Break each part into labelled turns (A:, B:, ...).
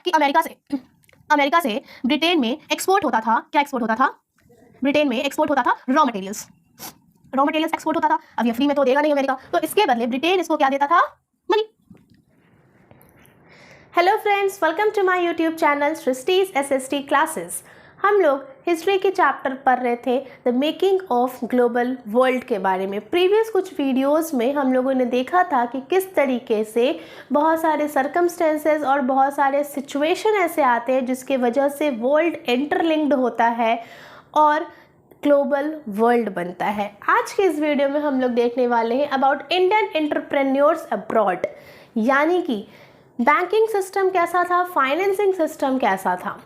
A: कि अमेरिका से ब्रिटेन में एक्सपोर्ट होता था। क्या एक्सपोर्ट होता था? ब्रिटेन में एक्सपोर्ट होता था रॉ मटेरियल्स एक्सपोर्ट होता था। अब ये फ्री में तो देगा नहीं अमेरिका, तो इसके बदले ब्रिटेन इसको क्या देता था? Money. Hello friends, welcome to my YouTube channel Srishti's SST classes. हम लोग हिस्ट्री के चैप्टर पढ़ रहे थे the making of global world के बारे में। प्रीवियस कुछ वीडियोस में हम लोगों ने देखा था कि किस तरीके से बहुत सारे सर्कमस्टेंसेस और बहुत सारे सिचुएशन ऐसे आते हैं जिसके वजह से वर्ल्ड इंटरलिंक्ड होता है और ग्लोबल वर्ल्ड बनता है। आज के इस वीडियो में हम लोग देखने वाले हैं अबाउट इंडियन एंटरप्रेन्योर्स अब्रॉड, यानी कि बैंकिंग सिस्टम कैसा था, फाइनेंसिंग सिस्टम कैसा था।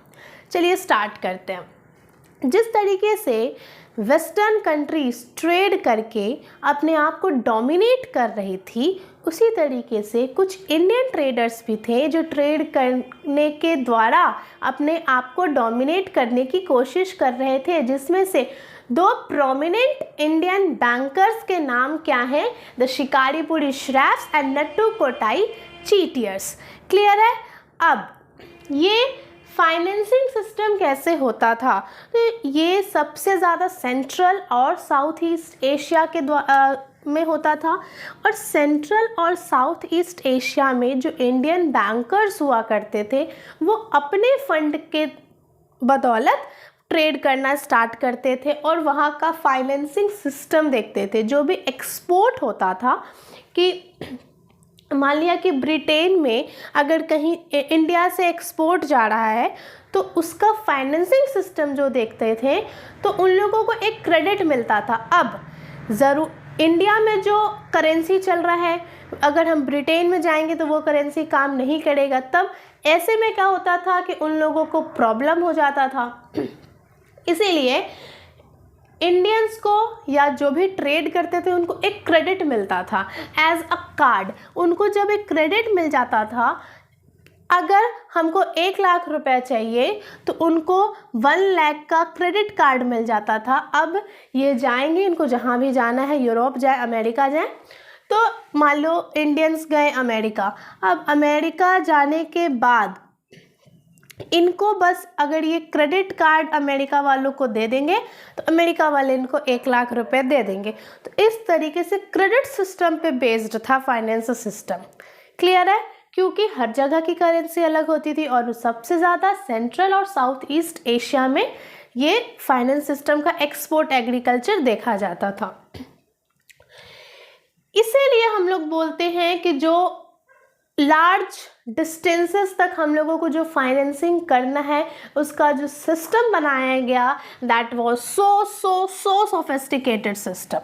A: चलिए स्टार्ट करते हैं। जिस तरीके से वेस्टर्न कंट्रीज ट्रेड करके अपने आप को डोमिनेट कर रही थी, उसी तरीके से कुछ इंडियन ट्रेडर्स भी थे जो ट्रेड करने के द्वारा अपने आप को डोमिनेट करने की कोशिश कर रहे थे, जिसमें से दो प्रोमिनेंट इंडियन बैंकर्स के नाम क्या हैं? The Shikaripuri shroffs and Nattukottai Chettiars. Clear है? अब ये फाइनेंसिंग सिस्टम कैसे होता था? तो ये सबसे ज़्यादा सेंट्रल और साउथ ईस्ट एशिया के में होता था, और सेंट्रल और साउथ ईस्ट एशिया में जो इंडियन बैंकर्स हुआ करते थे वो अपने फंड के बदौलत ट्रेड करना स्टार्ट करते थे और वहाँ का फाइनेंसिंग सिस्टम देखते थे। जो भी एक्सपोर्ट होता था, कि मान लिया कि ब्रिटेन में अगर कहीं इंडिया से एक्सपोर्ट जा रहा है तो उसका फाइनेंसिंग सिस्टम जो देखते थे तो उन लोगों को एक क्रेडिट मिलता था। अब ज़रूर इंडिया में जो करेंसी चल रहा है, अगर हम ब्रिटेन में जाएंगे तो वो करेंसी काम नहीं करेगा। तब ऐसे में क्या होता था कि उन लोगों को प्रॉब्लम हो जाता था। इसीलिए इंडियंस को या जो भी ट्रेड करते थे उनको एक क्रेडिट मिलता था एज अ कार्ड। उनको जब एक क्रेडिट मिल जाता था, अगर हमको 1,00,000 रुपए चाहिए तो उनको 1,00,000 का क्रेडिट कार्ड मिल जाता था। अब ये जाएंगे, इनको जहाँ भी जाना है, यूरोप जाए, अमेरिका जाए, तो मान लो इंडियंस गए अमेरिका। अब अमेरिका जाने के बाद इनको बस अगर ये क्रेडिट कार्ड अमेरिका वालों को दे देंगे तो अमेरिका वाले इनको 1,00,000 रुपए दे देंगे। तो इस तरीके से क्रेडिट सिस्टम पे बेस्ड था फाइनेंस सिस्टम। क्लियर है? क्योंकि हर जगह की करेंसी अलग होती थी और सबसे ज़्यादा सेंट्रल और साउथ ईस्ट एशिया में ये फाइनेंस सिस्टम का एक्सपोर्ट एग्रीकल्चर देखा जाता था। इसीलिए हम लोग बोलते हैं कि जो लार्ज डिस्टेंसेस तक हम लोगों को जो फाइनेंसिंग करना है, उसका जो सिस्टम बनाया गया, that was so sophisticated system.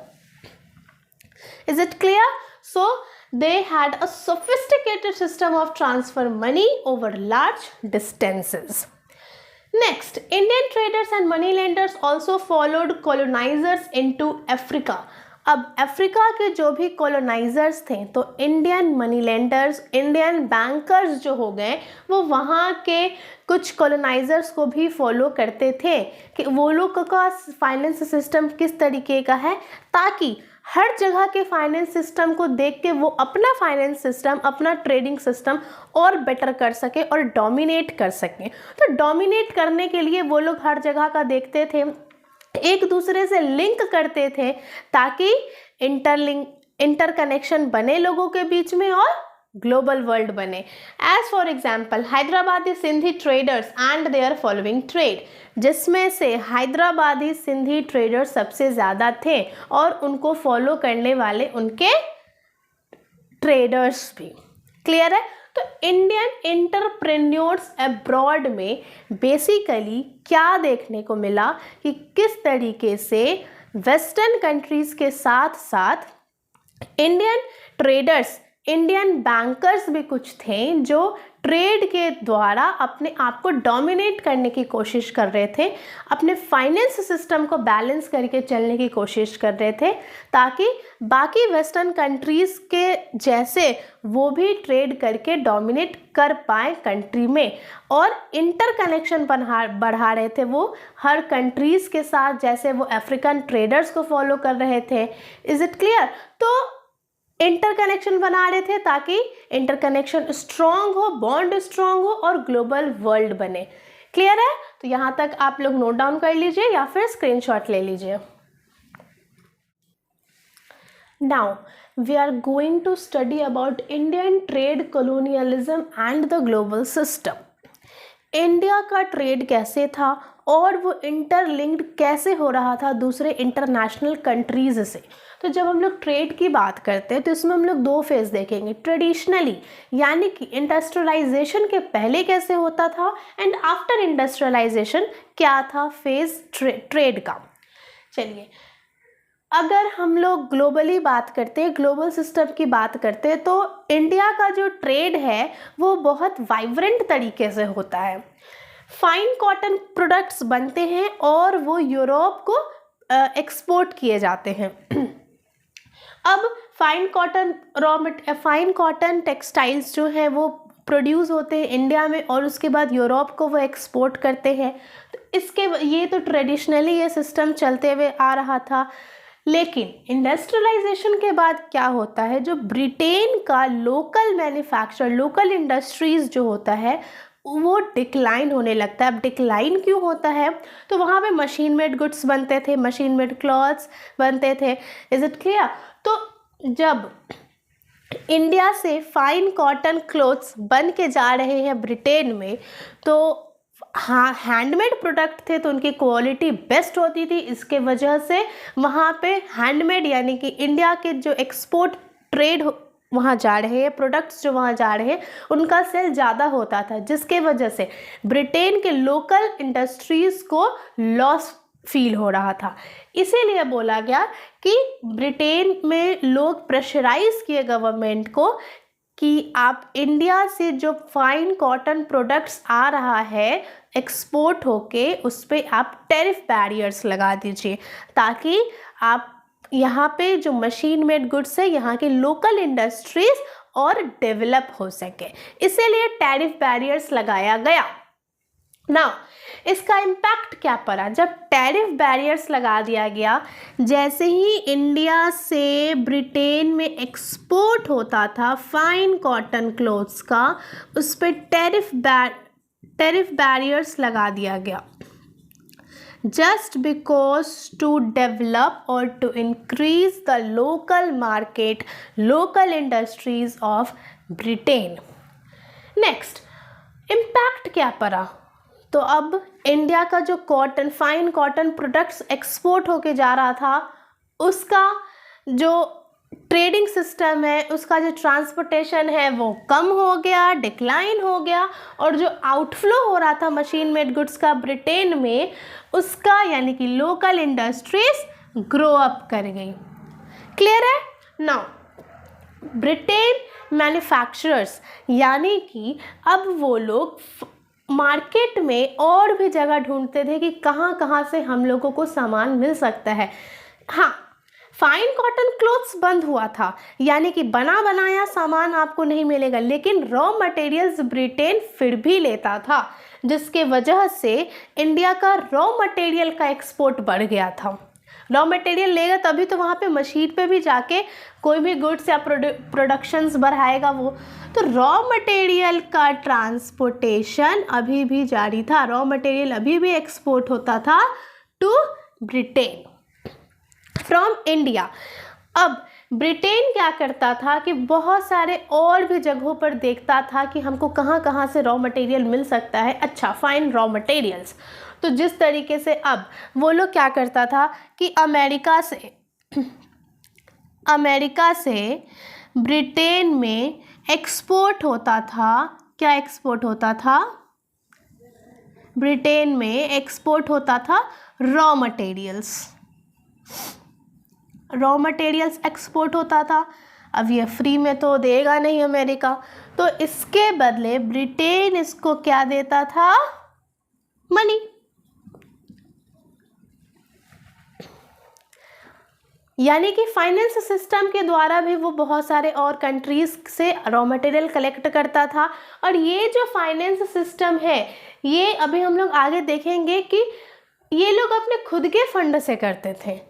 A: Is it clear? So they had a sophisticated system of transfer money over large distances. Next, Indian traders and money lenders also followed colonizers into Africa. अब Africa के जो भी colonisers थे तो Indian money lenders, Indian bankers जो हो गए, वो वहाँ के कुछ कॉलोनाइजर्स को भी फॉलो करते थे कि वो लोग का फाइनेंस सिस्टम किस तरीके का है, ताकि हर जगह के फाइनेंस सिस्टम को देख के वो अपना फाइनेंस सिस्टम, अपना ट्रेडिंग सिस्टम और बेटर कर सके और डोमिनेट कर सकें। तो डोमिनेट करने के लिए वो लोग हर जगह का देखते थे, एक दूसरे से लिंक करते थे ताकि इंटरकनेक्शन बने लोगों के बीच में और ग्लोबल वर्ल्ड बने। एज फॉर एग्जाम्पल हैदराबादी Sindhi traders and their following trade, जिसमें से हैदराबादी सिंधी ट्रेडर्स सबसे ज़्यादा थे और उनको फॉलो करने वाले उनके ट्रेडर्स भी। क्लियर है? तो इंडियन एंटरप्रेन्योर्स अब्रॉड में बेसिकली क्या देखने को मिला कि किस तरीके से वेस्टर्न कंट्रीज के साथ साथ इंडियन ट्रेडर्स, इंडियन बैंकर्स भी कुछ थे जो ट्रेड के द्वारा अपने आप को डोमिनेट करने की कोशिश कर रहे थे, अपने फाइनेंस सिस्टम को बैलेंस करके चलने की कोशिश कर रहे थे, ताकि बाकी वेस्टर्न कंट्रीज़ के जैसे वो भी ट्रेड करके डोमिनेट कर पाए कंट्री में, और इंटरकनेक्शन बढ़ा रहे थे वो हर कंट्रीज़ के साथ, जैसे वो अफ्रीकन ट्रेडर्स को फॉलो कर रहे थे। Is it clear? तो इंटरकनेक्शन बना रहे थे ताकि इंटरकनेक्शन स्ट्रांग हो, बॉन्ड स्ट्रांग हो और ग्लोबल वर्ल्ड बने। क्लियर है? तो यहाँ तक आप लोग नोट डाउन कर लीजिए या फिर स्क्रीनशॉट ले लीजिए। Now we are going to study about Indian trade colonialism and the global system. India का ट्रेड कैसे था और वो इंटरलिंक्ड कैसे हो रहा था दूसरे इंटरनेशनल कंट्रीज से। तो जब हम लोग ट्रेड की बात करते हैं तो इसमें हम लोग दो फेज देखेंगे, ट्रेडिशनली यानी कि इंडस्ट्रियलाइजेशन के पहले कैसे होता था एंड आफ्टर इंडस्ट्रियलाइजेशन क्या था फेज ट्रेड का। चलिए, अगर हम लोग ग्लोबली बात करते हैं, ग्लोबल सिस्टम की बात करते हैं, तो इंडिया का जो ट्रेड है वो बहुत वाइब्रेंट तरीके से होता है। फाइन कॉटन प्रोडक्ट्स बनते हैं और वो यूरोप को एक्सपोर्ट किए जाते हैं। अब फाइन कॉटन टेक्सटाइल्स जो हैं वो प्रोड्यूस होते हैं इंडिया में और उसके बाद यूरोप को वो एक्सपोर्ट करते हैं। तो ये तो ट्रेडिशनली ये सिस्टम चलते हुए आ रहा था। लेकिन इंडस्ट्रियलाइजेशन के बाद क्या होता है, जो ब्रिटेन का लोकल मैन्युफैक्चर, लोकल इंडस्ट्रीज जो होता है वो डिक्लाइन होने लगता है। अब डिक्लाइन क्यों होता है, तो वहाँ पे मशीन मेड गुड्स बनते थे, मशीन मेड क्लॉथ्स बनते थे। Is it clear? तो जब इंडिया से फाइन कॉटन क्लॉथ्स बन के जा रहे हैं ब्रिटेन में, तो हाँ हैंडमेड प्रोडक्ट थे तो उनकी क्वालिटी बेस्ट होती थी। इसके वजह से वहाँ पे हैंडमेड यानी कि इंडिया के जो एक्सपोर्ट ट्रेड वहाँ जा रहे हैं, प्रोडक्ट्स जो वहाँ जा रहे हैं उनका सेल ज़्यादा होता था, जिसके वजह से ब्रिटेन के लोकल इंडस्ट्रीज़ को लॉस फील हो रहा था। इसीलिए बोला गया कि ब्रिटेन में लोग प्रेशराइज किए गवर्नमेंट को कि आप इंडिया से जो फाइन कॉटन प्रोडक्ट्स आ रहा है एक्सपोर्ट होके उस पर आप टैरिफ बैरियर्स लगा दीजिए, ताकि आप यहाँ पे जो मशीन मेड गुड्स है यहाँ की लोकल इंडस्ट्रीज और डेवलप हो सके। इसीलिए टैरिफ बैरियर्स लगाया गया। ना इसका इम्पैक्ट क्या पड़ा, जब टैरिफ बैरियर्स लगा दिया गया, जैसे ही इंडिया से ब्रिटेन में एक्सपोर्ट होता था फाइन कॉटन क्लॉथ्स का, उस पर टैरिफ बैरियर्स लगा दिया गया, just because to develop or to increase the local market, local industries of Britain. Next, impact क्या पड़ा, तो अब इंडिया का जो फाइन कॉटन प्रोडक्ट्स एक्सपोर्ट होके जा रहा था, उसका जो ट्रेडिंग सिस्टम है, उसका जो ट्रांसपोर्टेशन है वो कम हो गया, डिक्लाइन हो गया, और जो आउटफ्लो हो रहा था मशीन मेड गुड्स का ब्रिटेन में, उसका यानी कि लोकल इंडस्ट्रीज ग्रो अप कर गई। क्लियर है? नाउ ब्रिटेन मैन्युफैक्चरर्स यानी कि अब वो लोग मार्केट में और भी जगह ढूंढते थे कि कहाँ से हम लोगों को सामान मिल सकता है। हाँ, फाइन कॉटन क्लॉथ्स बंद हुआ था, यानी कि बना बनाया सामान आपको नहीं मिलेगा, लेकिन रॉ मटेरियल्स ब्रिटेन फिर भी लेता था, जिसके वजह से इंडिया का रॉ मटेरियल का एक्सपोर्ट बढ़ गया था। रॉ मटेरियल लेगा तभी तो वहाँ पे मशीन पे भी जाके कोई भी गुड्स या प्रोडक्शंस बढ़ाएगा वो। तो रॉ मटेरियल का ट्रांसपोर्टेशन अभी भी जारी था, रॉ मटेरियल अभी भी एक्सपोर्ट होता था टू ब्रिटेन फ्रॉम इंडिया। अब ब्रिटेन क्या करता था कि बहुत सारे और भी जगहों पर देखता था कि हमको कहाँ से रॉ मटेरियल मिल सकता है, अच्छा फाइन रॉ मटेरियल्स। तो जिस तरीके से अब वो लोग क्या करता था कि अमेरिका से ब्रिटेन में एक्सपोर्ट होता था, क्या एक्सपोर्ट होता था, ब्रिटेन में एक्सपोर्ट होता था रॉ मटेरियल्स एक्सपोर्ट होता था। अब ये फ्री में तो देगा नहीं अमेरिका, तो इसके बदले ब्रिटेन इसको क्या देता था, मनी। यानी कि फाइनेंस सिस्टम के द्वारा भी वो बहुत सारे और कंट्रीज से रॉ मटेरियल कलेक्ट करता था। और ये जो फाइनेंस सिस्टम है, ये अभी हम लोग आगे देखेंगे कि ये लोग अपने खुद के फंड से करते थे,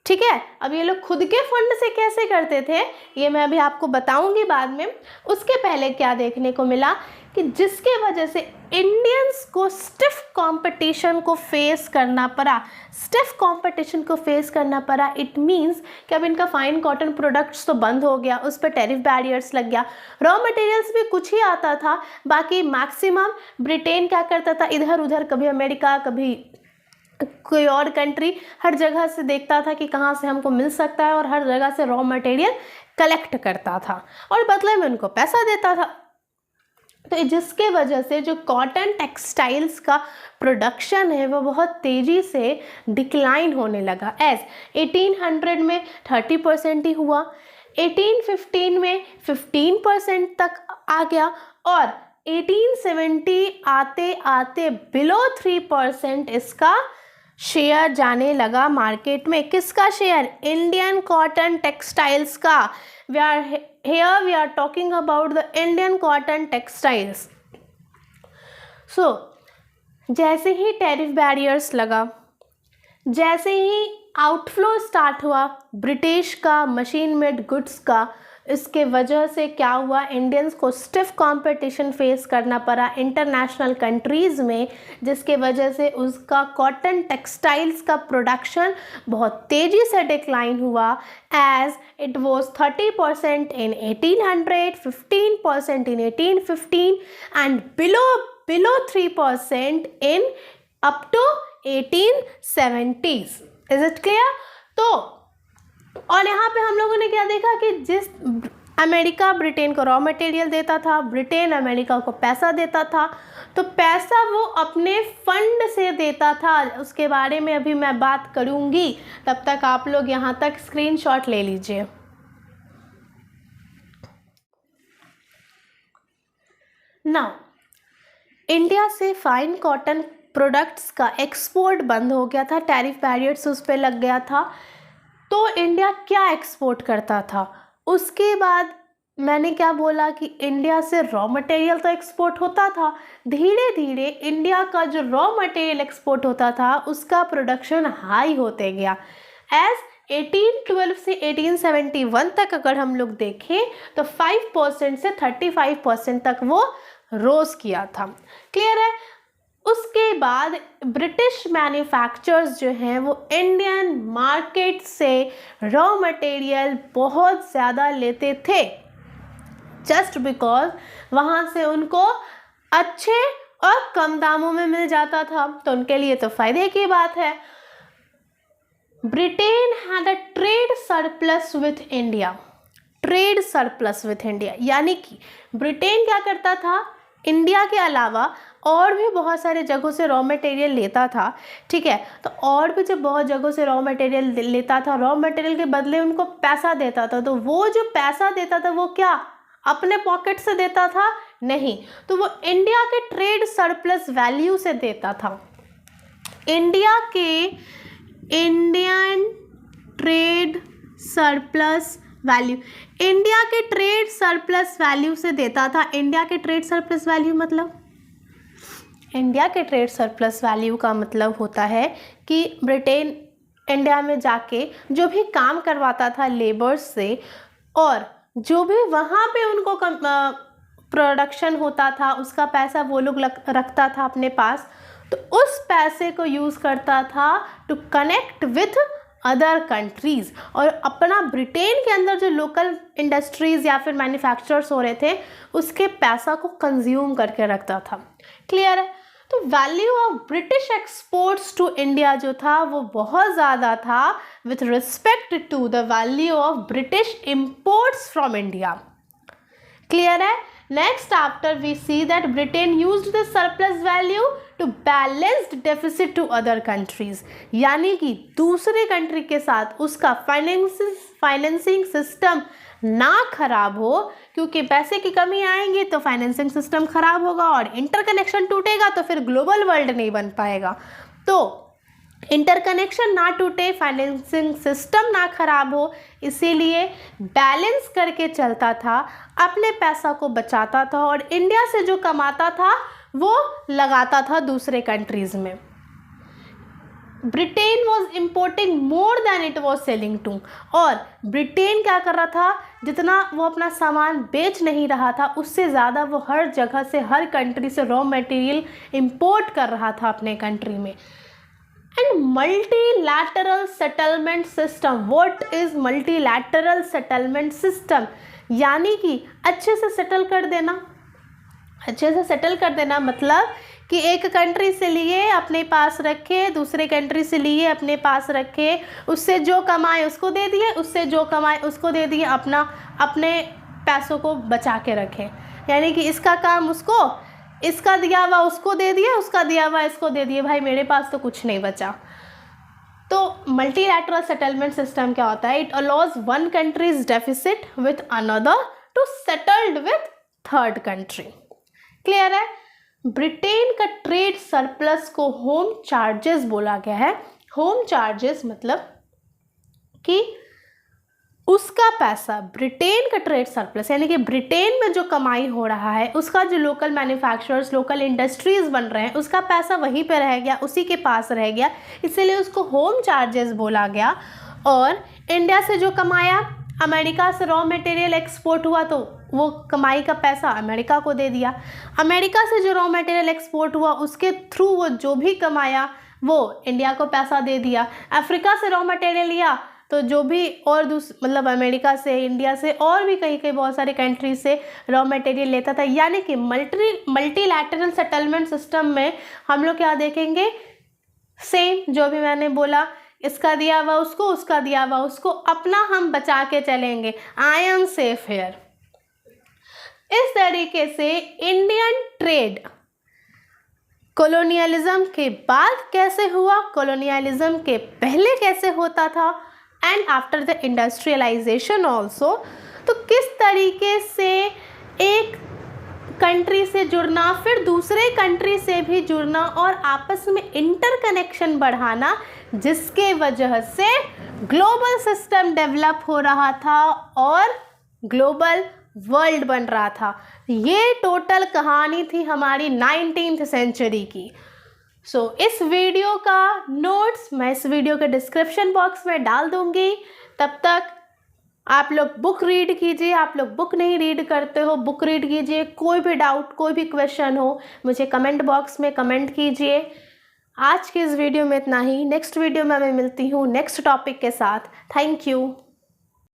A: ठीक है। अब ये लोग खुद के फंड से कैसे करते थे ये मैं अभी आपको बताऊंगी बाद में। उसके पहले क्या देखने को मिला कि जिसके वजह से इंडियंस को स्टिफ कंपटीशन को फेस करना पड़ा। स्टिफ कंपटीशन को फेस करना पड़ा इट मींस कि अब इनका फाइन कॉटन प्रोडक्ट्स तो बंद हो गया, उस पर टैरिफ बैरियर्स लग गया। रॉ मटेरियल्स भी कुछ ही आता था, बाकी मैक्सिमम ब्रिटेन क्या करता था, इधर उधर कभी अमेरिका कभी कोई और कंट्री, हर जगह से देखता था कि कहाँ से हमको मिल सकता है और हर जगह से रॉ मटेरियल कलेक्ट करता था और बदले में उनको पैसा देता था। तो जिसके वजह से जो कॉटन टेक्सटाइल्स का प्रोडक्शन है वो बहुत तेज़ी से डिक्लाइन होने लगा। 1800 में 30% ही हुआ, 1815 में 15% तक आ गया और 1870 आते आते बिलो 3% इसका शेयर जाने लगा मार्केट में। किसका शेयर? इंडियन कॉटन टेक्सटाइल्स का। We are talking about the Indian cotton textiles. So जैसे ही टैरिफ बैरियर्स लगा, जैसे ही आउटफ्लो स्टार्ट हुआ ब्रिटिश का मशीन मेड गुड्स का, इसके वजह से क्या हुआ, इंडियंस को स्टिफ कंपटीशन फेस करना पड़ा इंटरनेशनल कंट्रीज़ में, जिसके वजह से उसका कॉटन टेक्सटाइल्स का प्रोडक्शन बहुत तेज़ी से डिक्लाइन हुआ। As it was 30% in 1800, 15% in 1815 and below 3% in up to 1870s। Is it clear? तो और यहाँ पे हम लोगों ने क्या देखा कि जिस अमेरिका ब्रिटेन को रॉ मटेरियल देता था, ब्रिटेन अमेरिका को पैसा देता था, तो पैसा वो अपने फंड से देता था। उसके बारे में अभी मैं बात करूँगी, तब तक आप लोग यहाँ तक स्क्रीनशॉट ले लीजिए। नाउ इंडिया से फाइन कॉटन प्रोडक्ट्स का एक्सपोर्ट बंद हो गया था, टैरिफ बैरियर्स उस पर लग गया था। तो इंडिया क्या एक्सपोर्ट करता था? उसके बाद मैंने क्या बोला कि इंडिया से रॉ मटेरियल तो एक्सपोर्ट होता था। धीरे धीरे इंडिया का जो रॉ मटेरियल एक्सपोर्ट होता था उसका प्रोडक्शन हाई होते गया। एज 1812 से 1871 तक अगर हम लोग देखें तो 5% से 35% तक वो रोज किया था। क्लियर है? उसके बाद ब्रिटिश मैन्युफैक्चरर्स जो हैं वो इंडियन मार्केट से रॉ मटेरियल बहुत ज़्यादा लेते थे, जस्ट बिकॉज वहाँ से उनको अच्छे और कम दामों में मिल जाता था, तो उनके लिए तो फ़ायदे की बात है। Britain had a trade surplus with India. Trade surplus with India यानी कि ब्रिटेन क्या करता था, इंडिया के अलावा और भी बहुत सारे जगहों से रॉ मटेरियल लेता था। ठीक है, तो और भी जब बहुत जगहों से रॉ मटेरियल लेता था, रॉ मटेरियल के बदले उनको पैसा देता था, तो वो जो पैसा देता था वो क्या अपने पॉकेट से देता था? नहीं, तो वो इंडिया के ट्रेड सरप्लस वैल्यू से देता था। Indian trade surplus value, India के ट्रेड सरप्लस वैल्यू से देता था। इंडिया के ट्रेड सरप्लस वैल्यू मतलब, इंडिया के ट्रेड सरप्लस वैल्यू का मतलब होता है कि ब्रिटेन इंडिया में जाके जो भी काम करवाता था लेबर्स से, और जो भी वहाँ पे उनको प्रोडक्शन होता था उसका पैसा वो लोग रखता था अपने पास, तो उस पैसे को यूज़ करता था to connect with other countries, और अपना ब्रिटेन के अंदर जो लोकल इंडस्ट्रीज़ या फिर मैन्युफैक्चरर्स हो रहे थे उसके पैसा को कंज्यूम करके रखता था। क्लियर है? तो value of British exports to India जो था वो बहुत ज़्यादा था with respect to the value of British imports from India. Clear है? Next after we see that Britain used the surplus value to balanced deficit to other countries, यानी कि दूसरे कंट्री के साथ उसका फाइनेंसिंग सिस्टम ना खराब हो, क्योंकि पैसे की कमी आएंगी तो फाइनेंसिंग सिस्टम खराब होगा और इंटरकनेक्शन टूटेगा तो फिर ग्लोबल वर्ल्ड नहीं बन पाएगा। तो इंटरकनेक्शन ना टूटे, फाइनेंसिंग सिस्टम ना खराब हो, इसीलिए बैलेंस करके चलता था, अपने पैसा को बचाता था और इंडिया से जो कमाता था वो लगाता था दूसरे कंट्रीज़ में। Britain was importing more than it was selling to, और ब्रिटेन क्या कर रहा था, जितना वो अपना सामान बेच नहीं रहा था उससे ज़्यादा वो हर जगह से, हर कंट्री से रॉ मटेरियल इम्पोर्ट कर रहा था अपने कंट्री में। And multilateral settlement system, what is multilateral settlement system, यानी कि अच्छे से सेटल कर देना। अच्छे से सेटल कर देना मतलब कि एक कंट्री से लिए अपने पास रखे, दूसरे कंट्री से लिए अपने पास रखे, उससे जो कमाए उसको दे दिए, उससे जो कमाए उसको दे दिए, अपने पैसों को बचा के रखें। यानी कि इसका काम उसको, इसका दिया हुआ उसको दे दिया, उसका दिया हुआ इसको दे दिए, भाई मेरे पास तो कुछ नहीं बचा। तो मल्टीलैटरल सेटलमेंट सिस्टम क्या होता है? It allows one countries deficit with another to settled with third country. Clear है? ब्रिटेन का ट्रेड सरप्लस को होम चार्जेस बोला गया है। होम चार्जेस मतलब कि उसका पैसा, ब्रिटेन का ट्रेड सरप्लस यानी कि ब्रिटेन में जो कमाई हो रहा है उसका, जो लोकल मैन्युफैक्चरर्स, लोकल इंडस्ट्रीज बन रहे हैं, उसका पैसा वहीं पे रह गया, उसी के पास रह गया, इसीलिए उसको होम चार्जेस बोला गया। और इंडिया से जो कमाया, अमेरिका से रॉ मटेरियल एक्सपोर्ट हुआ तो वो कमाई का पैसा अमेरिका को दे दिया। अमेरिका से जो रॉ मटेरियल एक्सपोर्ट हुआ उसके थ्रू वो जो भी कमाया वो इंडिया को पैसा दे दिया। अफ्रीका से रॉ मटेरियल लिया तो जो भी और मतलब अमेरिका से, इंडिया से और भी कहीं कहीं बहुत सारे कंट्री से रॉ मटेरियल लेता था। यानी कि मल्टीलैटरल सेटलमेंट सिस्टम में हम लोग क्या देखेंगे, सेम जो भी मैंने बोला, इसका दिया हुआ उसको, उसका दिया हुआ उसको, अपना हम बचा के चलेंगे। I am safe here. इस तरीके से इंडियन ट्रेड कॉलोनियलिज्म के बाद कैसे हुआ, कॉलोनियलिज्म के पहले कैसे होता था, and after the industrialisation also, तो किस तरीके से एक कंट्री से जुड़ना, फिर दूसरे कंट्री से भी जुड़ना और आपस में इंटरकनेक्शन बढ़ाना, जिसके वजह से ग्लोबल सिस्टम डेवलप हो रहा था और ग्लोबल वर्ल्ड बन रहा था। ये टोटल कहानी थी हमारी 19th सेंचुरी की। इस वीडियो का नोट्स मैं इस वीडियो के डिस्क्रिप्शन बॉक्स में डाल दूंगी। तब तक आप लोग बुक रीड कीजिए। आप लोग बुक नहीं रीड करते हो, बुक रीड कीजिए। कोई भी डाउट, कोई भी क्वेश्चन हो मुझे कमेंट बॉक्स में कमेंट कीजिए। आज की इस वीडियो में इतना ही। नेक्स्ट वीडियो में मैं मिलती हूँ नेक्स्ट टॉपिक के साथ। Thank you.